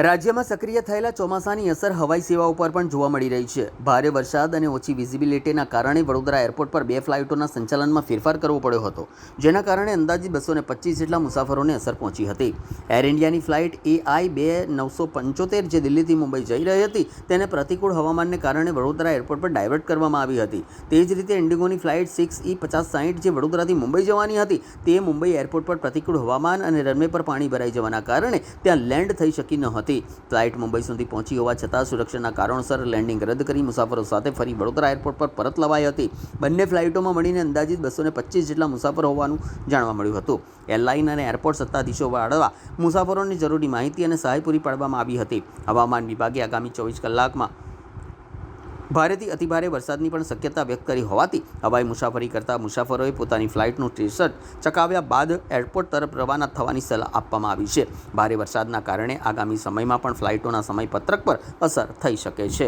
રાજ્યમાં સક્રિય થયેલા ચોમાસાની અસર હવાઈ સેવાઓ પર પણ જોવા મળી રહી છે. ભારે વરસાદ અને ઓછી વિઝિબિલિટીના કારણે વડોદરા એરપોર્ટ પર 2 ફ્લાઇટોના સંચાલનમાં ફેરફાર કરવો પડ્યો હતો, જેના કારણે અંદાજિત 225 જેટલા મુસાફરોને અસર પહોંચી હતી. એર ઇન્ડિયાની ફ્લાઇટ AI-2975 જે દિલ્હીથી મુંબઈ જઈ રહી હતી તેને પ્રતિકૂળ હવામાનને કારણે વડોદરા એરપોર્ટ પર ડાયવર્ટ કરવામાં આવી હતી. તે જ રીતે ઇન્ડિગોની ફ્લાઇટ 6E5060 જે વડોદરાથી મુંબઈ જવાની હતી તે મુંબઈ એરપોર્ટ પર પ્રતિકૂળ હવામાન અને રનવે પર પાણી ભરાઈ જવાના કારણે ત્યાં લેન્ડ થઈ શકી ન હતી. ફ્લાઇટ મુંબઈ સુધી પહોંચી હોવા છતાં સુરક્ષાના કારણોસર લેન્ડિંગ રદ કરી મુસાફરો સાથે ફરી વડોદરા એરપોર્ટ પર પરત લવાઈ હતી. બંને ફ્લાઇટોમાં મળીને અંદાજિત 225 જેટલા મુસાફરો હોવાનું જાણવા મળ્યું હતું. એરલાઇન અને એરપોર્ટ સત્તાધીશો દ્વારા મુસાફરોની જરૂરી માહિતી અને સહાય પૂરી પાડવામાં આવી હતી. હવામાન વિભાગે આગામી 24 કલાકમાં ભારેથી અતિભારે વરસાદની પણ શક્યતા વ્યક્ત કરી હોવાથી હવાઈ મુસાફરી કરતા મુસાફરોએ પોતાની ફ્લાઇટનું ટિકિટ ચકાવ્યા બાદ એરપોર્ટ તરફ રવાના થવાની સલાહ આપવામાં આવી છે. ભારે વરસાદના કારણે આગામી સમયમાં પણ ફ્લાઇટોના સમયપત્રક પર અસર થઈ શકે છે.